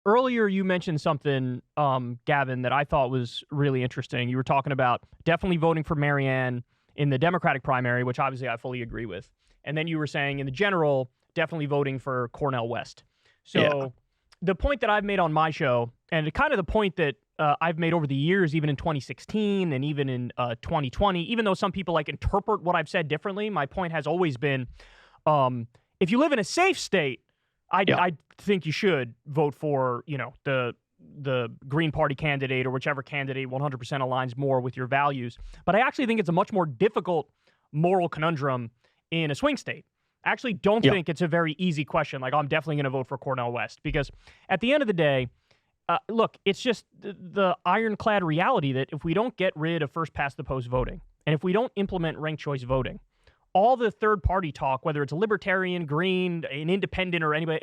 earlier you mentioned something, Gavin, that I thought was really interesting. You were talking about definitely voting for Marianne in the Democratic primary, which obviously I fully agree with. And then you were saying in the general, definitely voting for Cornel West. So the point that I've made on my show, and kind of the point that I've made over the years, even in 2016 and even in 2020, even though some people like interpret what I've said differently, my point has always been, if you live in a safe state, I think you should vote for, the Green Party candidate or whichever candidate 100% aligns more with your values. But I actually think it's a much more difficult moral conundrum in a swing state. I actually don't think it's a very easy question. Like, I'm definitely going to vote for Cornel West because at the end of the day, look, it's just the ironclad reality that if we don't get rid of first past the post voting, and if we don't implement ranked choice voting, all the third party talk, whether it's a libertarian, green, an independent, or anybody,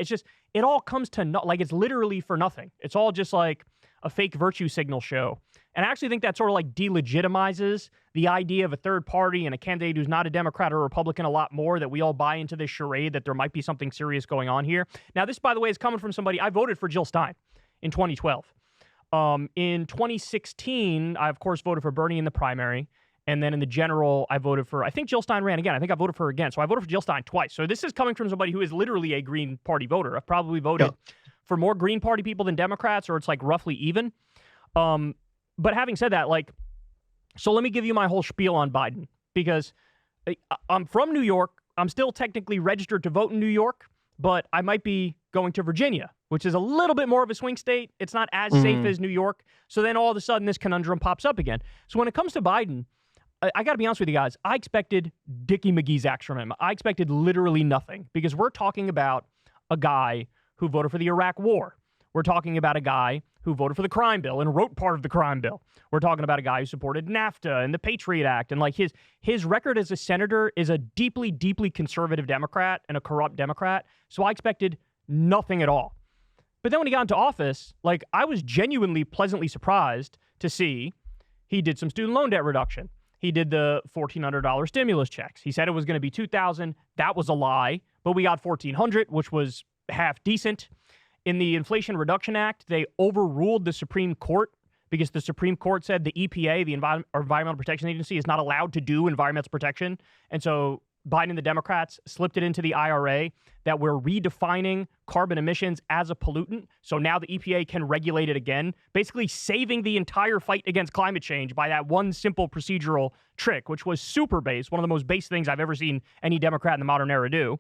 it all comes to it's literally for nothing. It's all just like a fake virtue signal show. And I actually think that sort of like delegitimizes the idea of a third party and a candidate who's not a Democrat or a Republican a lot more, that we all buy into this charade that there might be something serious going on here. Now, this, by the way, is coming from somebody. I voted for Jill Stein in 2012. In 2016, I, of course, voted for Bernie in the primary. And then in the general, I voted for, I think Jill Stein ran again. I think I voted for her again. So I voted for Jill Stein twice. So this is coming from somebody who is literally a Green Party voter. I've probably voted for more Green Party people than Democrats, or it's like roughly even. But having said that, so let me give you my whole spiel on Biden, because I'm from New York. I'm still technically registered to vote in New York, but I might be going to Virginia, which is a little bit more of a swing state. It's not as safe as New York. So then all of a sudden this conundrum pops up again. So when it comes to Biden, I got to be honest with you guys, I expected Dickie McGee's act from him. I expected literally nothing, because we're talking about a guy who voted for the Iraq War. We're talking about a guy who voted for the crime bill and wrote part of the crime bill. We're talking about a guy who supported NAFTA and the Patriot Act. And like his record as a senator is a deeply, deeply conservative Democrat and a corrupt Democrat. So I expected nothing at all. But then when he got into office, I was genuinely pleasantly surprised to see he did some student loan debt reduction. He did the $1,400 stimulus checks. He said it was going to be $2,000. That was a lie, but we got $1,400, which was half decent. In the Inflation Reduction Act, they overruled the Supreme Court because the Supreme Court said the EPA, the Environmental Protection Agency, is not allowed to do environmental protection. And so Biden and the Democrats slipped it into the IRA that we're redefining carbon emissions as a pollutant. So now the EPA can regulate it again, basically saving the entire fight against climate change by that one simple procedural trick, which was super base, one of the most base things I've ever seen any Democrat in the modern era do.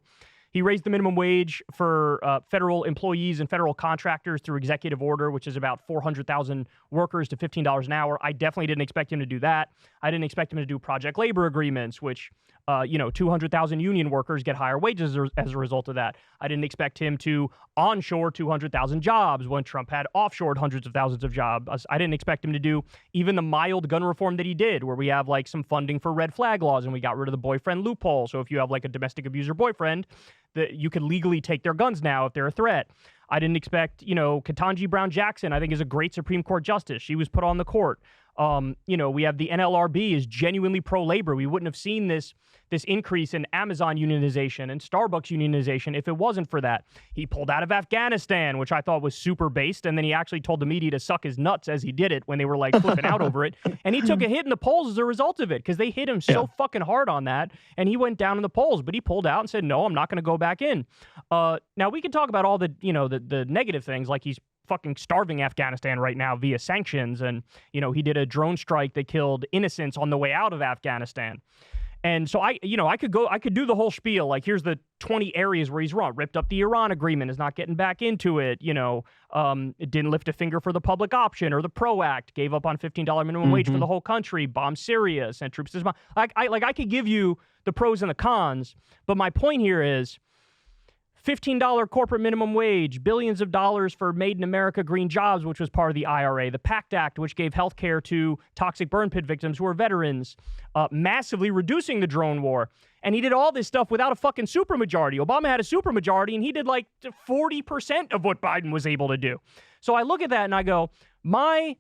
He raised the minimum wage for federal employees and federal contractors through executive order, which is about 400,000 workers to $15 an hour. I definitely didn't expect him to do that. I didn't expect him to do project labor agreements, which 200,000 union workers get higher wages as a result of that. I didn't expect him to onshore 200,000 jobs when Trump had offshored hundreds of thousands of jobs. I didn't expect him to do even the mild gun reform that he did, where we have some funding for red flag laws and we got rid of the boyfriend loophole. So if you have a domestic abuser boyfriend, that you can legally take their guns now if they're a threat. I didn't expect, Ketanji Brown Jackson, I think, is a great Supreme Court justice. She was put on the court. We have the NLRB is genuinely pro-labor. We wouldn't have seen this increase in Amazon unionization and Starbucks unionization if it wasn't for that. He pulled out of Afghanistan, which I thought was super based, and then he actually told the media to suck his nuts as he did it when they were flipping out over it. And he took a hit in the polls as a result of it, because they hit him so fucking hard on that, and he went down in the polls. But he pulled out and said, no, I'm not going to go back in. Now, we can talk about all the negative things, like he's fucking starving Afghanistan right now via sanctions. And, he did a drone strike that killed innocents on the way out of Afghanistan. And so I could do the whole spiel. Here's the 20 areas where he's wrong. Ripped up the Iran agreement, is not getting back into it. It didn't lift a finger for the public option or the PRO Act, gave up on $15 minimum wage for the whole country, bombed Syria, sent troops to I could give you the pros and the cons, but my point here is $15 corporate minimum wage, billions of dollars for Made in America green jobs, which was part of the IRA, the PACT Act, which gave health care to toxic burn pit victims who are veterans, massively reducing the drone war. And he did all this stuff without a fucking supermajority. Obama had a supermajority, and he did 40% of what Biden was able to do. So I look at that and I go, my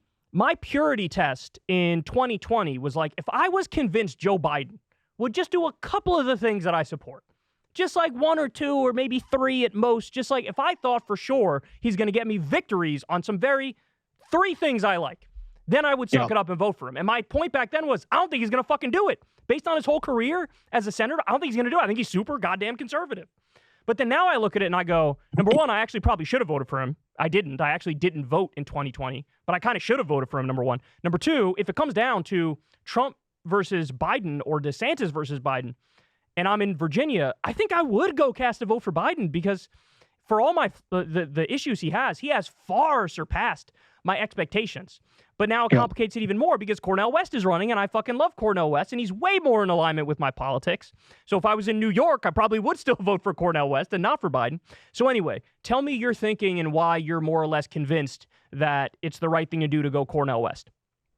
purity test in 2020 was if I was convinced Joe Biden would just do a couple of the things that I support, just like 1 or 2 or maybe 3 at most. Just like if I thought for sure he's going to get me victories on some 3 things I like, then I would suck it up and vote for him. And my point back then was, I don't think he's going to fucking do it. Based on his whole career as a senator, I don't think he's going to do it. I think he's super goddamn conservative. But then now I look at it and I go, number one, I actually probably should have voted for him. I didn't. I actually didn't vote in 2020, but I kind of should have voted for him, number one. Number two, if it comes down to Trump versus Biden or DeSantis versus Biden, and I'm in Virginia, I think I would go cast a vote for Biden because for all the issues he has far surpassed my expectations. But now it complicates it even more because Cornel West is running, and I fucking love Cornel West, and he's way more in alignment with my politics. So if I was in New York, I probably would still vote for Cornel West and not for Biden. So anyway, tell me your thinking and why you're more or less convinced that it's the right thing to do to go Cornel West.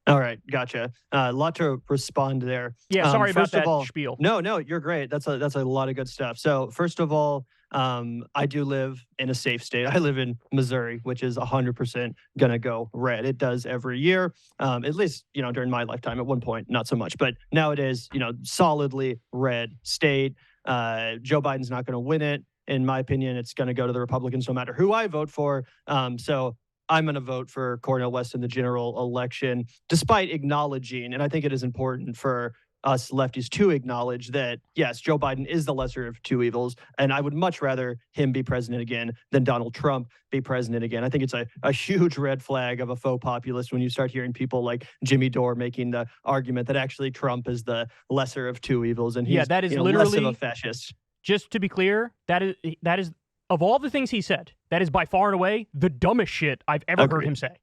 All right, gotcha. A lot to respond there. Yeah, sorry about that spiel. No, you're great. That's a lot of good stuff. So first of all, I do live in a safe state. I live in Missouri, which is 100% gonna go red. It does every year, at least during my lifetime. At one point, not so much, but nowadays, solidly red state. Joe Biden's not going to win it. In my opinion, it's going to go to the Republicans, no matter who I vote for. So I'm going to vote for Cornel West in the general election, despite acknowledging, and I think it is important for us lefties to acknowledge that, yes, Joe Biden is the lesser of two evils, and I would much rather him be president again than Donald Trump be president again. I think it's a huge red flag of a faux populist when you start hearing people like Jimmy Dore making the argument that actually Trump is the lesser of two evils, and he's that is literally less of a fascist. Just to be clear, that is of all the things he said, that is by far and away the dumbest shit I've ever heard him say.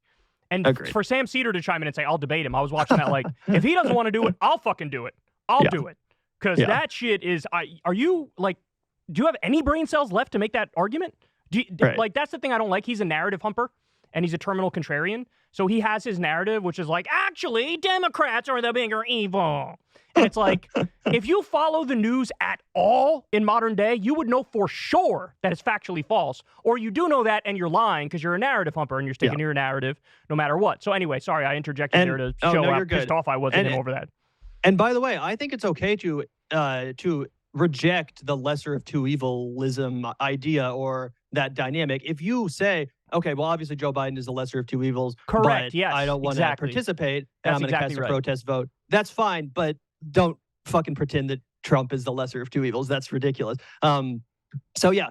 And for Sam Cedar to chime in and say, I'll debate him, I was watching that like, if he doesn't want to do it, I'll fucking do it. I'll do it. Because that shit is, are you, like, do you have any brain cells left to make that argument? Like, that's the thing I don't like. He's a narrative humper, and he's a terminal contrarian. So he has his narrative, which is like, actually, Democrats are the bigger evil. And it's like, if you follow the news at all in modern day, you would know for sure that it's factually false. Or you do know that and you're lying because you're a narrative humper and you're sticking to your narrative no matter what. So anyway, sorry, I interjected there to show how pissed off I was at him over that. And by the way, I think it's okay to reject the lesser of two evilism idea or that dynamic. If you say, okay, well, obviously Joe Biden is the lesser of two evils. Correct, but yes, I don't want to participate, and I'm going to cast a protest vote. That's fine, but don't fucking pretend that Trump is the lesser of two evils. That's ridiculous. So yeah,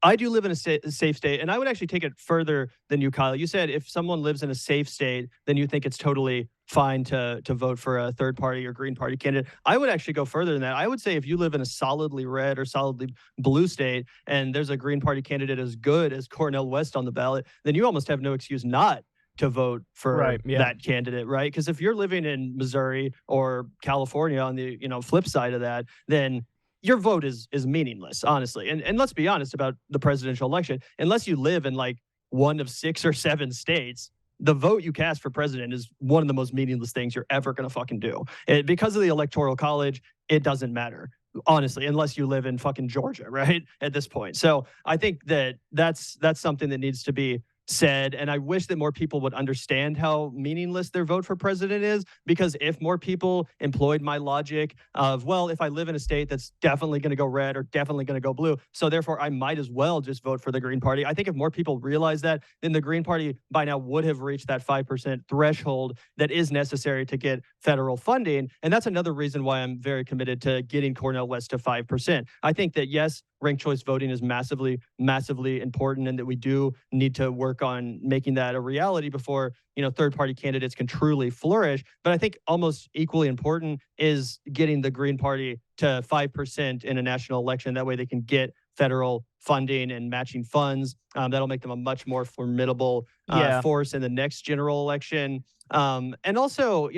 I do live in a safe state, and I would actually take it further than you, Kyle. You said if someone lives in a safe state, then you think it's totally fine to vote for a third party or Green Party candidate. I would actually go further than that. I would say if you live in a solidly red or solidly blue state, and there's a Green Party candidate as good as Cornel West on the ballot, then you almost have no excuse not to vote for that candidate, right? Because if you're living in Missouri or California on the flip side of that, then your vote is meaningless, honestly. And let's be honest about the presidential election. Unless you live in like one of 6 or 7 states, the vote you cast for president is one of the most meaningless things you're ever going to fucking do. Because of the Electoral College, it doesn't matter, honestly, unless you live in fucking Georgia, right? At this point. So I think that's something that needs to be said, and I wish that more people would understand how meaningless their vote for president is, because if more people employed my logic of, well, if I live in a state that's definitely going to go red or definitely going to go blue, so therefore I might as well just vote for the Green Party. I think if more people realize that, then the Green Party by now would have reached that 5% threshold that is necessary to get federal funding, and that's another reason why I'm very committed to getting Cornel West to 5%. I think that, yes, ranked choice voting is massively, massively important, and that we do need to work on making that a reality before third-party candidates can truly flourish. But I think almost equally important is getting the Green Party to 5% in a national election. That way they can get federal funding and matching funds. That'll make them a much more formidable force in the next general election. And also,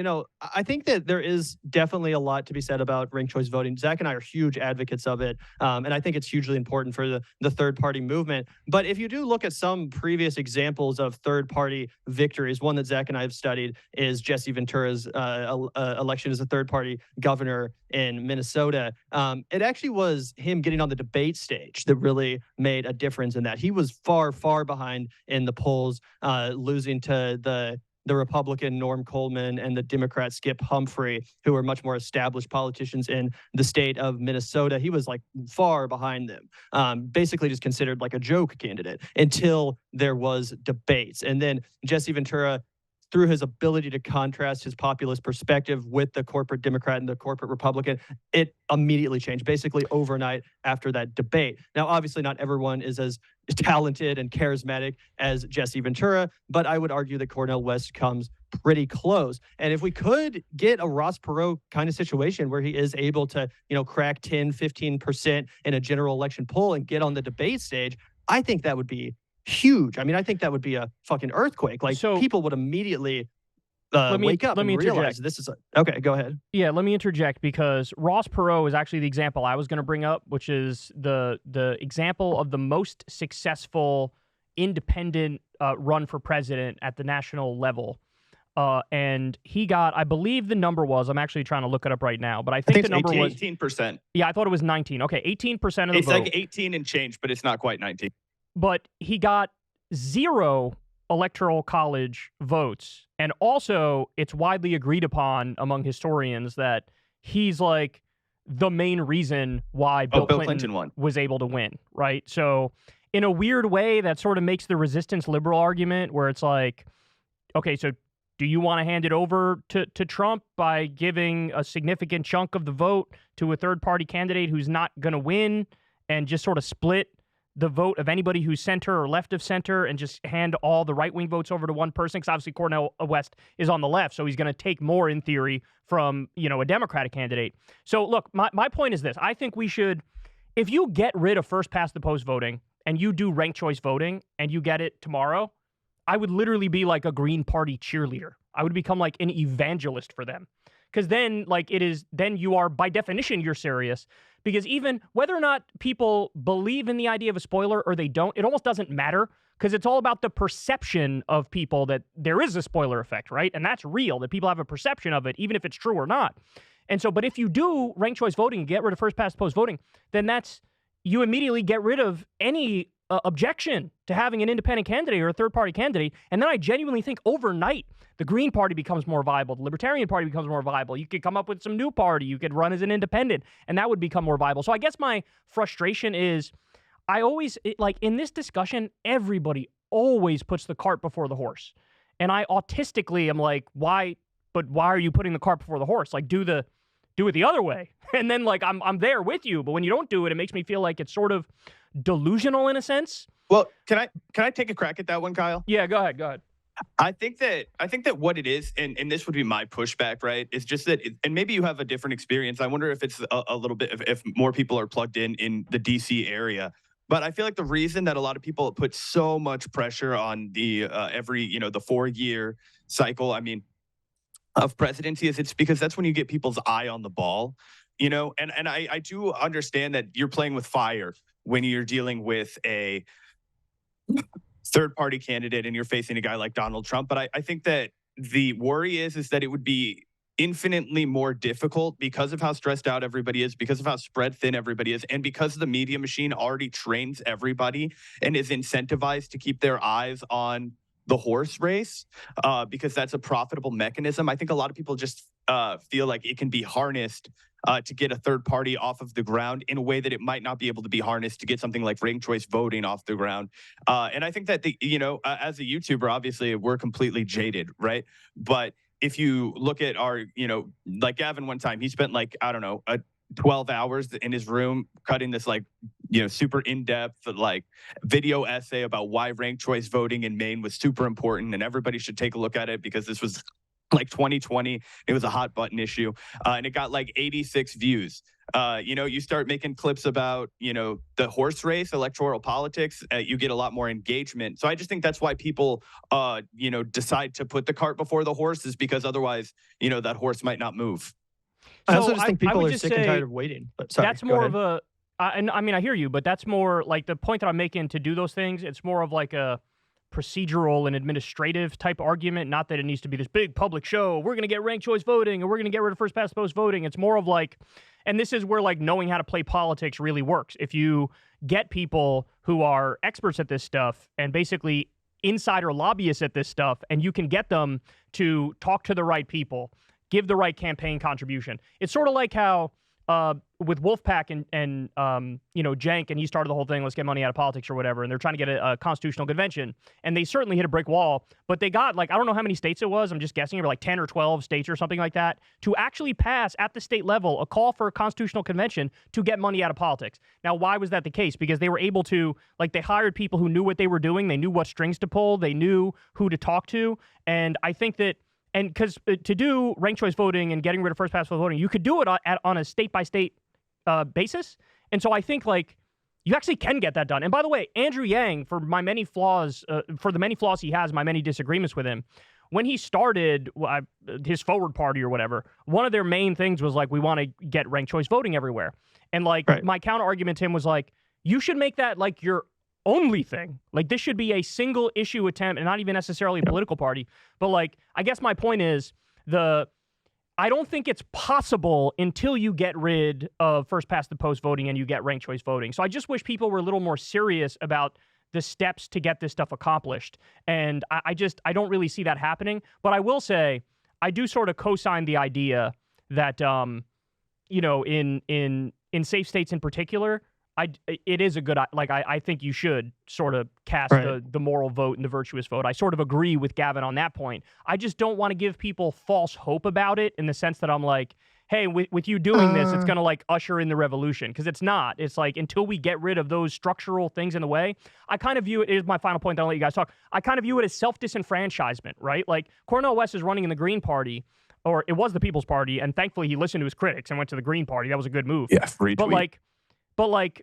I think that there is definitely a lot to be said about ranked choice voting. Zach and I are huge advocates of it. And I think it's hugely important for the third party movement. But if you do look at some previous examples of third party victories, one that Zach and I have studied is Jesse Ventura's election as a third party governor in Minnesota. It actually was him getting on the debate stage that really made a difference in that. He was far, far behind in the polls, losing to the the Republican Norm Coleman and the Democrat Skip Humphrey, who are much more established politicians in the state of Minnesota. He was like far behind them, basically just considered like a joke candidate until there was debates. And then Jesse Ventura, through his ability to contrast his populist perspective with the corporate Democrat and the corporate Republican, it immediately changed, basically overnight after that debate. Now, obviously, not everyone is as talented and charismatic as Jesse Ventura, but I would argue that Cornel West comes pretty close. And if we could get a Ross Perot kind of situation where he is able to, crack 10, 15% in a general election poll and get on the debate stage, I think that would be huge. I mean, I think that would be a fucking earthquake. Like, so, people would immediately wake up and realize this is okay, go ahead. Yeah, let me interject, because Ross Perot is actually the example I was going to bring up, which is the example of the most successful independent run for president at the national level. And he got, I believe the number was, I'm actually trying to look it up right now, but I think the number 18, was 18%. Yeah, I thought it was 19. Okay, 18% of the vote. It's like 18 and change, but it's not quite 19. But he got 0 electoral college votes. And also, it's widely agreed upon among historians that he's like the main reason why Bill Clinton won. Was able to win, right? So in a weird way, that sort of makes the resistance liberal argument where it's like, okay, so do you want to hand it over to Trump by giving a significant chunk of the vote to a third-party candidate who's not going to win, and just sort of split the vote of anybody who's center or left of center and just hand all the right-wing votes over to one person? Because obviously Cornel West is on the left, so he's going to take more, in theory, from, a Democratic candidate. So look, my point is this. I think we should, if you get rid of first-past-the-post voting and you do ranked choice voting and you get it tomorrow, I would literally be like a Green Party cheerleader. I would become like an evangelist for them. Because then, then you are, by definition, you're serious. Because even whether or not people believe in the idea of a spoiler or they don't, it almost doesn't matter, because it's all about the perception of people that there is a spoiler effect, right? And that's real, that people have a perception of it, even if it's true or not. And so, but if you do ranked choice voting and get rid of first-past-the-post voting, then you immediately get rid of any objection to having an independent candidate or a third-party candidate. And then I genuinely think overnight, the Green Party becomes more viable. The Libertarian Party becomes more viable. You could come up with some new party. You could run as an independent, and that would become more viable. So I guess my frustration is I always, in this discussion, everybody always puts the cart before the horse. And I autistically am like, why are you putting the cart before the horse? Like, do it the other way. And then, I'm there with you. But when you don't do it, it makes me feel like it's sort of delusional in a sense. Well, can I take a crack at that one, Kyle? Yeah, go ahead. I think that what it is, and this would be my pushback, right, is just that, and maybe you have a different experience. I wonder if it's a little bit, if more people are plugged in the DC area. But I feel like the reason that a lot of people put so much pressure on the the 4-year cycle, of presidency, is it's because that's when you get people's eye on the ball, and I do understand that you're playing with fire when you're dealing with a third-party candidate and you're facing a guy like Donald Trump. But I think that the worry is that it would be infinitely more difficult because of how stressed out everybody is, because of how spread thin everybody is, and because the media machine already trains everybody and is incentivized to keep their eyes on the horse race, because that's a profitable mechanism. I think a lot of people just feel like it can be harnessed to get a third party off of the ground in a way that it might not be able to be harnessed to get something like ranked choice voting off the ground. And I think that as a YouTuber, obviously we're completely jaded, right? But if you look at our, like Gavin one time, he spent 12 hours in his room cutting this super in-depth video essay about why ranked choice voting in Maine was super important, and everybody should take a look at it because this was 2020. It was a hot button issue, and it got 86 views. You start making clips about the horse race, electoral politics, you get a lot more engagement. So I just think that's why people decide to put the cart before the horse, is because otherwise that horse might not move. I also just think people are sick and tired of waiting. But sorry, that's more of a, and I hear you, but that's more like the point that I'm making to do those things. It's more of like a procedural and administrative type argument. Not that it needs to be this big public show. We're going to get ranked choice voting, and we're going to get rid of first past the post voting. It's more of and this is where knowing how to play politics really works. If you get people who are experts at this stuff and basically insider lobbyists at this stuff, and you can get them to talk to the right people, give the right campaign contribution. It's sort of like how with Wolfpack and Cenk, and he started the whole thing, let's get money out of politics or whatever, and they're trying to get a constitutional convention, and they certainly hit a brick wall, but they got, like, I don't know how many states it was, I'm just guessing, like 10 or 12 states or something like that, to actually pass at the state level a call for a constitutional convention to get money out of politics. Now, why was that the case? Because they were able to, like, they hired people who knew what they were doing, they knew what strings to pull, they knew who to talk to, and I think that, and because to do ranked choice voting and getting rid of first past voting, you could do it on a state-by-state basis. And so I think, like, you actually can get that done. And by the way, Andrew Yang, for my many flaws, for the many flaws he has, my many disagreements with him, when he started his Forward Party or whatever, one of their main things was, like, we want to get ranked choice voting everywhere. And, like, my counter argument to him was, like, you should make that, like, your only thing. Like, this should be a single issue attempt, and not even necessarily a political party. But, like, I guess my point is I don't think it's possible until you get rid of first past the post voting and you get ranked choice voting. So I just wish people were a little more serious about the steps to get this stuff accomplished. And I don't really see that happening. But I will say, I do sort of co-sign the idea that, in safe states in particular, it is a good, like, I think you should sort of cast the moral vote and the virtuous vote. I sort of agree with Gavin on that point. I just don't want to give people false hope about it, in the sense that I'm like, hey, with you doing this, it's going to, like, usher in the revolution. Because it's not. It's like, until we get rid of those structural things in the way, I kind of view it, is my final point, then I'll let you guys talk. I kind of view it as self-disenfranchisement, right? Like, Cornel West is running in the Green Party, or it was the People's Party, and thankfully he listened to his critics and went to the Green Party. That was a good move. Yeah, free tweet. But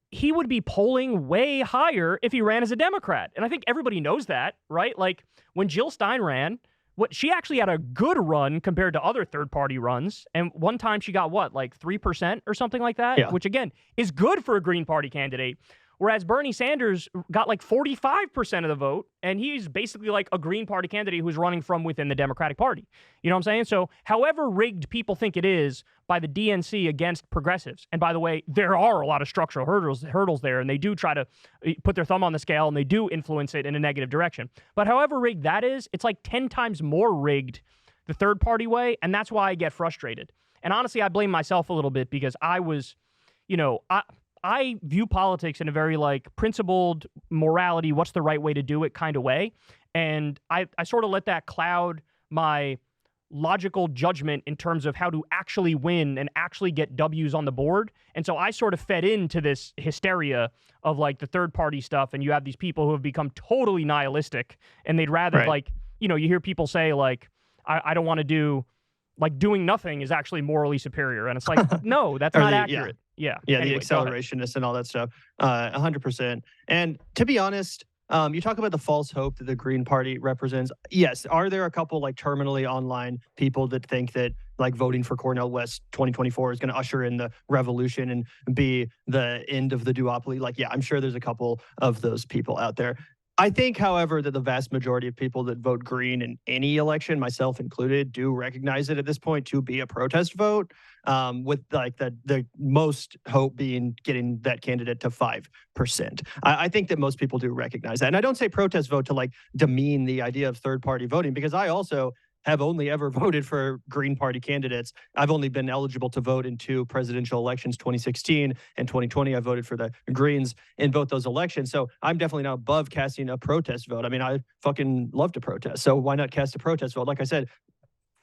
he would be polling way higher if he ran as a Democrat. And I think everybody knows that, right? Like, when Jill Stein ran, she actually had a good run compared to other third-party runs. And one time she got, like 3% or something like that? Which, again, is good for a Green Party candidate. Whereas Bernie Sanders got like 45% of the vote, and he's basically like a Green Party candidate who's running from within the Democratic Party. You know what I'm saying? So however rigged people think it is by the DNC against progressives, and by the way, there are a lot of structural hurdles there, and they do try to put their thumb on the scale, and they do influence it in a negative direction. But however rigged that is, it's like 10 times more rigged the third-party way, and that's why I get frustrated. And honestly, I blame myself a little bit, because I was, I view politics in a very, like, principled morality, what's the right way to do it kind of way. And I sort of let that cloud my logical judgment in terms of how to actually win and actually get W's on the board. And so I sort of fed into this hysteria of, like, the third party stuff. And you have these people who have become totally nihilistic, and they'd rather, like, you hear people say, like, I don't want to do, like, doing nothing is actually morally superior. And it's like, no, that's not accurate. Yeah, anyway, the accelerationists and all that stuff, 100%. And to be honest, you talk about the false hope that the Green Party represents. Yes, are there a couple, like, terminally online people that think that, like, voting for Cornel West 2024 is going to usher in the revolution and be the end of the duopoly? Like, yeah, I'm sure there's a couple of those people out there. I think, however, that the vast majority of people that vote Green in any election, myself included, do recognize it at this point to be a protest vote, with, like, the most hope being getting that candidate to 5%. I think that most people do recognize that. And I don't say protest vote to, like, demean the idea of third-party voting, because I also have only ever voted for Green Party candidates. I've only been eligible to vote in 2 presidential elections, 2016 and 2020. I voted for the Greens in both those elections. So I'm definitely not above casting a protest vote. I mean, I fucking love to protest. So why not cast a protest vote? Like I said,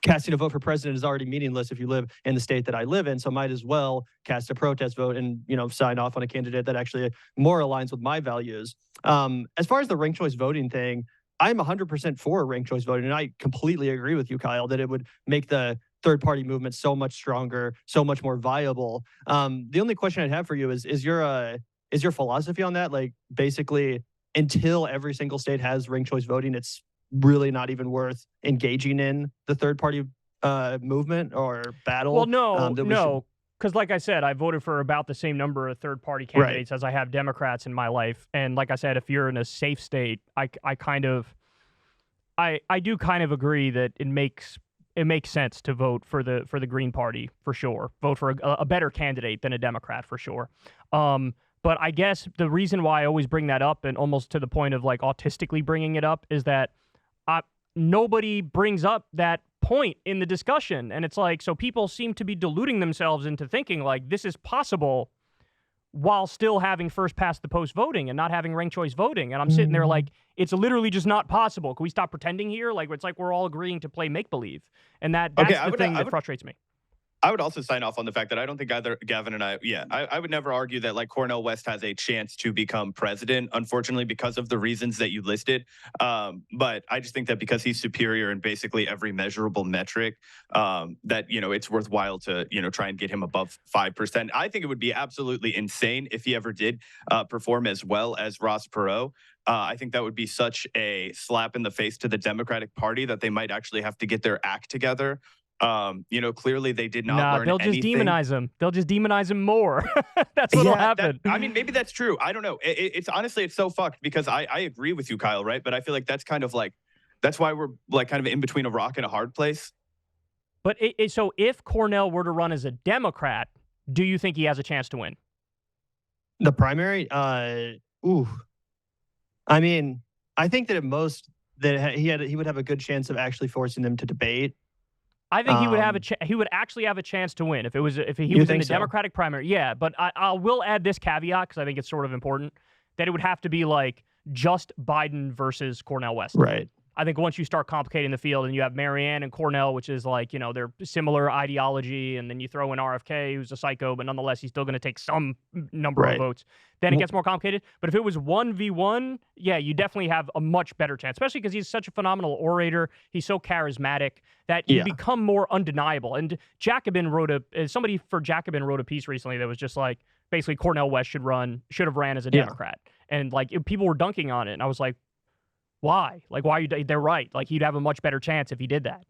casting a vote for president is already meaningless if you live in the state that I live in. So might as well cast a protest vote and, sign off on a candidate that actually more aligns with my values. As far as the ranked choice voting thing, I'm 100% for ranked choice voting, and I completely agree with you, Kyle, that it would make the third-party movement so much stronger, so much more viable. The only question I'd have for you is your philosophy on that? Like, basically, until every single state has ranked choice voting, it's really not even worth engaging in the third-party movement or battle? Well, no. Because, like I said, I voted for about the same number of third-party candidates as I have Democrats in my life. And like I said, if you're in a safe state, I do kind of agree that it makes sense to vote for the Green Party for sure. Vote for a better candidate than a Democrat for sure. But I guess the reason why I always bring that up, and almost to the point of like autistically bringing it up, is that nobody brings up that point in the discussion. And it's like, so people seem to be deluding themselves into thinking like this is possible while still having first past the post voting and not having ranked choice voting. And I'm sitting there like, it's literally just not possible. Can we stop pretending here? Like, it's like we're all agreeing to play make-believe. And that's the thing that frustrates me. I would also sign off on the fact that I don't think either Gavin and I would never argue that like Cornel West has a chance to become president, unfortunately, because of the reasons that you listed. But I just think that because he's superior in basically every measurable metric, that, it's worthwhile to, try and get him above 5%. I think it would be absolutely insane if he ever did perform as well as Ross Perot. I think that would be such a slap in the face to the Democratic Party that they might actually have to get their act together. Clearly they did not learn they'll just anything. demonize him. They'll just demonize him more. That's what'll happen. Maybe that's true. I don't know. It's honestly, it's so fucked because I agree with you, Kyle, right? But I feel like that's kind of like, that's why we're like kind of in between a rock and a hard place. But so if Cornel were to run as a Democrat, do you think he has a chance to win? The primary? I mean, I think that at most that he would have a good chance of actually forcing them to debate. I think he would have he would actually have a chance to win if he was in the Democratic primary. Yeah, but I will add this caveat because I think it's sort of important that it would have to be like just Biden versus Cornel West. Right. I think once you start complicating the field and you have Marianne and Cornel, which is like, they're similar ideology, and then you throw in RFK, who's a psycho, but nonetheless, he's still going to take some number of votes, then it gets more complicated. But if it was 1v1, yeah, you definitely have a much better chance, especially because he's such a phenomenal orator. He's so charismatic that you become more undeniable. And somebody for Jacobin wrote a piece recently that was just like, basically Cornel West should have ran as a Democrat. And like people were dunking on it. And I was like, why? Like, why? They're right. Like, he'd have a much better chance if he did that.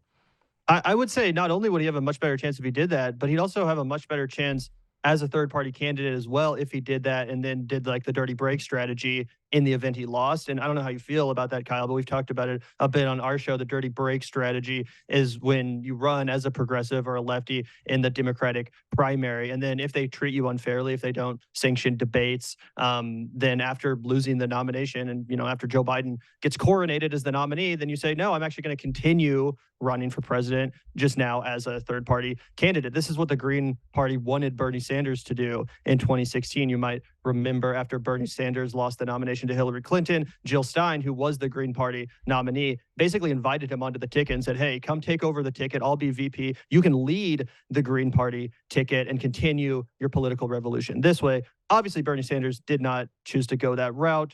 I would say not only would he have a much better chance if he did that, but he'd also have a much better chance as a third-party candidate as well if he did that and then did like the dirty break strategy in the event he lost. And I don't know how you feel about that, Kyle, but we've talked about it a bit on our show. The dirty break strategy is when you run as a progressive or a lefty in the Democratic primary. And then if they treat you unfairly, if they don't sanction debates, then after losing the nomination and, after Joe Biden gets coronated as the nominee, then you say, no, I'm actually going to continue running for president just now as a third-party candidate. This is what the Green Party wanted Bernie Sanders to do in 2016. You might remember after Bernie Sanders lost the nomination to Hillary Clinton, Jill Stein, who was the Green Party nominee, basically invited him onto the ticket and said, hey, come take over the ticket. I'll be VP. You can lead the Green Party ticket and continue your political revolution this way. Obviously, Bernie Sanders did not choose to go that route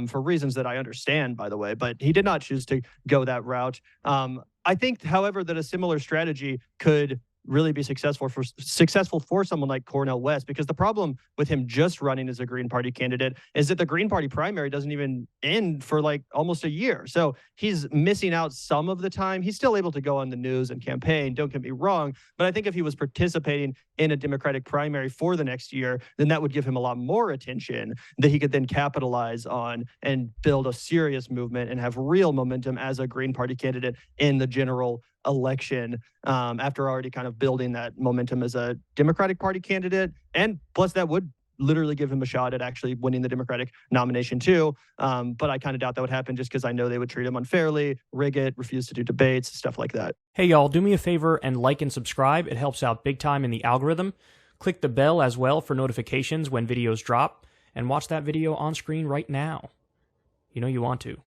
for reasons that I understand, by the way, but he did not choose to go that route. I think, however, that a similar strategy could really be successful for someone like Cornel West, because the problem with him just running as a Green Party candidate is that the Green Party primary doesn't even end for like almost a year. So he's missing out some of the time. He's still able to go on the news and campaign, don't get me wrong, but I think if he was participating in a Democratic primary for the next year, then that would give him a lot more attention that he could then capitalize on and build a serious movement and have real momentum as a Green Party candidate in the general election, after already kind of building that momentum as a Democratic Party candidate. And plus that would literally give him a shot at actually winning the Democratic nomination too. But I kind of doubt that would happen just because I know they would treat him unfairly, rig it, refuse to do debates, stuff like that. Hey y'all, do me a favor and like and subscribe. It helps out big time in the algorithm. Click the bell as well for notifications when videos drop, and watch that video on screen right now. You know you want to.